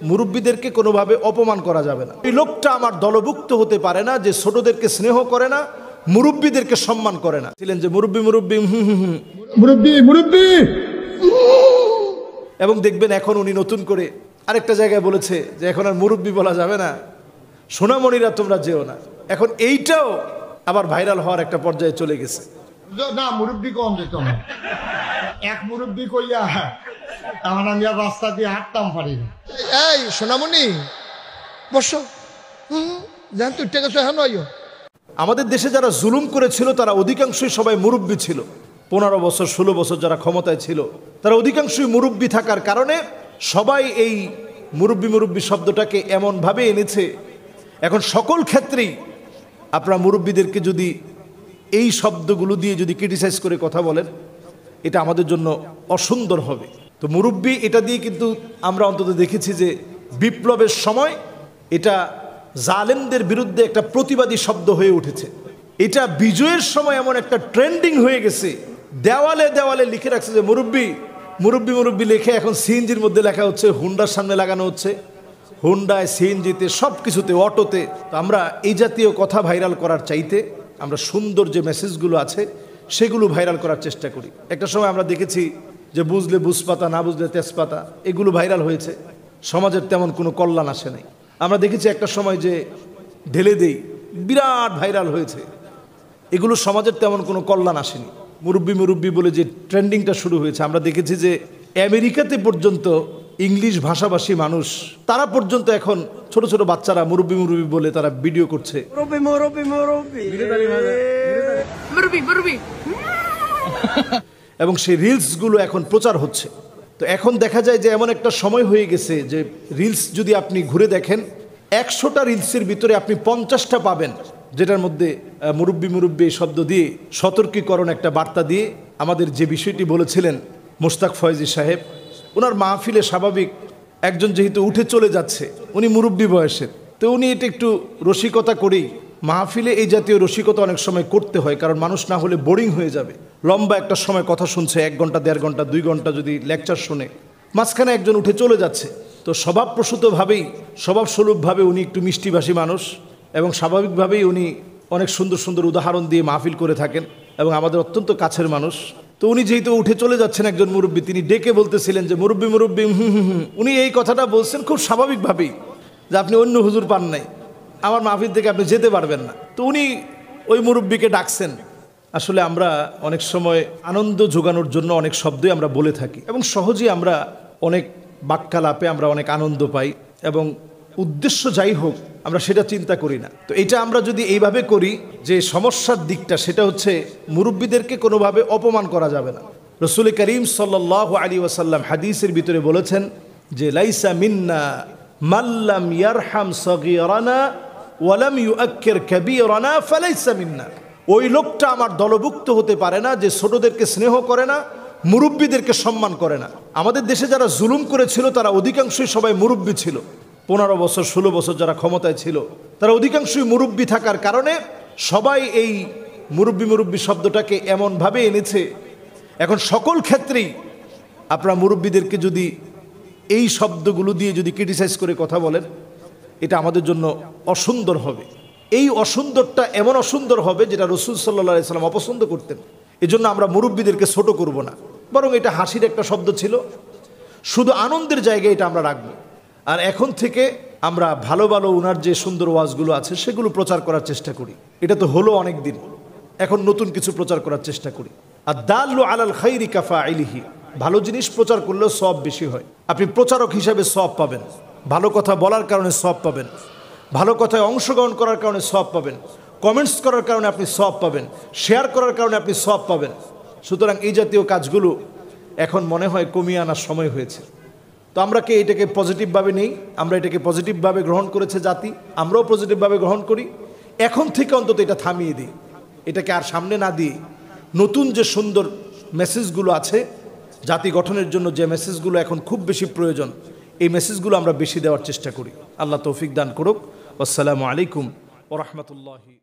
মুরব্বীদেরকে কোনোভাবে অপমান করা যাবে না। এই লোকটা আমার দলভুক্ত হতে পারে না যে ছোটদেরকে স্নেহ করে না, মুরব্বীদেরকে সম্মান করে না। ছিলেন যে মুরব্বী মুরব্বী মুরব্বী মুরব্বী। এবং দেখবেন এখন উনি নতুন করে আরেকটা জায়গায় বলেছে যে এখন আর মুরব্বী বলা যাবে না, সোনামণিরা তোমরা যেও না। এখন এইটাও আবার ভাইরাল হওয়ার একটা পর্যায়ে চলে গেছে। না মুরব্বী কম যেত না, এক মুরব্বী কইয়া আমার আমি আর রাস্তা দিয়ে হাঁটতাম পারি না। এই সোনামণি বসো, জান তুই টেকে হ্যাঁ নয়। আমাদের দেশে যারা জুলুম করেছিল তারা অধিকাংশই সবাই মুরব্বী ছিল। 15 বছর 16 বছর যারা ক্ষমতায় ছিল তারা অধিকাংশই মুরব্বী থাকার কারণে সবাই এই মুরব্বী মুরব্বী শব্দটাকে এমনভাবে এনেছে। এখন সকল ক্ষেত্রেই আপনারা মুরব্বীদেরকে যদি এই শব্দগুলো দিয়ে যদি ক্রিটিসাইজ করে কথা বলেন, এটা আমাদের জন্য অসুন্দর হবে। তো মুরব্বী এটা দিয়ে কিন্তু আমরা অন্তত দেখেছি যে বিপ্লবের সময় এটা জালেমদের বিরুদ্ধে একটা প্রতিবাদী শব্দ হয়ে উঠেছে। এটা বিজয়ের সময় এমন একটা ট্রেন্ডিং হয়ে গেছে, দেওয়ালে দেওয়ালে লিখে রাখছে যে মুরব্বী মুরব্বী মুরব্বী লিখে এখন সিএনজির মধ্যে লেখা হচ্ছে, হুন্ডার সামনে লাগানো হচ্ছে, হুন্ডায় সিএনজিতে সব কিছুতে অটোতে। তো আমরা এই জাতীয় কথা ভাইরাল করার চাইতে আমরা সুন্দর যে মেসেজগুলো আছে সেগুলো ভাইরাল করার চেষ্টা করি। একটা সময় আমরা দেখেছি যে বুঝলে বুঝপাতা না বুঝলে তেজপাতা, এগুলো ভাইরাল হয়েছে, সমাজের তেমন কোনো কল্যাণ আসে নাই। আমরা দেখেছি একটা সময় যে ঢেলে দেই বিরাট ভাইরাল হয়েছে, এগুলো সমাজের তেমন কোনো কল্যাণ আসেনি। মুরব্বী মুরব্বী বলে যে ট্রেন্ডিংটা শুরু হয়েছে, আমরা দেখেছি যে আমেরিকাতে পর্যন্ত ইংলিশ ভাষাভাষী মানুষ তারা পর্যন্ত এখন ছোট ছোট বাচ্চারা মুরব্বী মুরব্বী বলে তারা ভিডিও করছে। এবং সেই রিলসগুলো এখন প্রচার হচ্ছে। তো এখন দেখা যায় যে এমন একটা সময় হয়ে গেছে যে রিলস যদি আপনি ঘুরে দেখেন 100টা রিলসের ভিতরে আপনি 50টা পাবেন যেটার মধ্যে মুরব্বী মুরব্বী শব্দ দিয়ে সতর্কীকরণ একটা বার্তা দিয়ে আমাদের যে বিষয়টি বলেছিলেন মোশতাক ফয়েজি সাহেব, ওনার মাহফিলে স্বাভাবিক একজন যেহেতু উঠে চলে যাচ্ছে, উনি মুরব্বী বয়সের, তো উনি এটা একটু রসিকতা করেই মাহফিলে এই জাতীয় রসিকতা অনেক সময় করতে হয়, কারণ মানুষ না হলে বোরিং হয়ে যাবে। লম্বা একটা সময় কথা শুনছে, 1 ঘন্টা 1.5 ঘন্টা 2 ঘন্টা যদি লেকচার শুনে, মাঝখানে একজন উঠে চলে যাচ্ছে, তো স্বভাবপ্রসূতভাবেই স্বভাবস্বরূপভাবে উনি একটু মিষ্টিভাষী মানুষ এবং স্বাভাবিকভাবেই উনি অনেক সুন্দর সুন্দর উদাহরণ দিয়ে মাহফিল করে থাকেন এবং আমাদের অত্যন্ত কাছের মানুষ। তো উনি যেহেতু উঠে চলে যাচ্ছেন একজন মুরব্বী, তিনি ডেকে বলতেছিলেন যে মুরব্বী মুরব্বী উনি এই কথাটা বলছেন খুব স্বাভাবিকভাবেই যে আপনি অন্য হুজুর পান নাই, আমার মাহফিল থেকে আপনি যেতে পারবেন না। তো উনি ওই মুরব্বীকে ডাকছেন। আসলে আমরা অনেক সময় আনন্দ যোগানোর জন্য অনেক শব্দই আমরা বলে থাকি এবং সহজেই আমরা অনেক বাক্যালাপে আমরা অনেক আনন্দ পাই এবং উদ্দেশ্য যাই হোক আমরা সেটা চিন্তা করি না। তো এটা আমরা যদি এইভাবে করি যে সমস্যার দিকটা সেটা হচ্ছে মুরব্বীদেরকে কোনোভাবে অপমান করা যাবে না। রাসূল করিম সাল্লাল্লাহু আলাইহি ওয়াসাল্লাম হাদিসের ভিতরে বলেছেন যে লাইসা মিন্না মাল্লাম ইয়ারহাম সগীরানা ওয়ালাম ইউআক্কির কাবীরানা ফালাইসা মিন্না। ওই লোকটা আমার দলভুক্ত হতে পারে না যে ছোটদেরকে স্নেহ করে না, মুরব্বীদেরকে সম্মান করে না। আমাদের দেশে যারা জুলুম করেছিল তারা অধিকাংশই সবাই মুরব্বী ছিল। 15 বছর 16 বছর যারা ক্ষমতায় ছিল তারা অধিকাংশই মুরব্বী থাকার কারণে সবাই এই মুরব্বী মুরব্বী শব্দটাকে এমনভাবে এনেছে। এখন সকল ক্ষেত্রেই আপনারা মুরব্বীদেরকে যদি এই শব্দগুলো দিয়ে যদি ক্রিটিসাইজ করে কথা বলেন, এটা আমাদের জন্য অসুন্দর হবে। এই অসুন্দরটা এমন অসুন্দর হবে যেটা রাসূল সাল্লাল্লাহু আলাইহি ওয়াসাল্লাম অপছন্দ করতেন। এজন্য আমরা মুরব্বীদেরকে ছোট করব না, বরং এটা হাসির একটা শব্দ ছিল, শুধু আনন্দের জায়গায় এটা আমরা রাখবো। আর এখন থেকে আমরা ভালো ভালো ওনার যে সুন্দর ওয়াজগুলো আছে সেগুলো প্রচার করার চেষ্টা করি। এটা তো হলো অনেক দিন, এখন নতুন কিছু প্রচার করার চেষ্টা করি। আর দাল্লু আলাল খাইরি কাফাইলিহি, ভালো জিনিস প্রচার করলেও সওয়াব বেশি হয়। আপনি প্রচারক হিসাবে সওয়াব পাবেন, ভালো কথা বলার কারণে সওয়াব পাবেন, ভালো কথায় অংশগ্রহণ করার কারণে সওয়াব পাবেন, কমেন্টস করার কারণে আপনি সওয়াব পাবেন, শেয়ার করার কারণে আপনি সওয়াব পাবেন। সুতরাং এই জাতীয় কাজগুলো এখন মনে হয় কমিয়ে আনার সময় হয়েছে। তো আমরা কি এটাকে পজিটিভভাবে নেই? আমরা এটাকে পজিটিভভাবে গ্রহণ করেছে জাতি, আমরাও পজিটিভভাবে গ্রহণ করি। এখন থেকে অন্তত এটা থামিয়ে দিই, এটাকে আর সামনে না দিয়ে নতুন যে সুন্দর মেসেজগুলো আছে জাতি গঠনের জন্য, যে মেসেজগুলো এখন খুব বেশি প্রয়োজন, এই মেসেজগুলো আমরা বেশি দেওয়ার চেষ্টা করি। আল্লাহ তৌফিক দান করুক। আসসালামু আলাইকুম ওয়া রাহমাতুল্লাহি।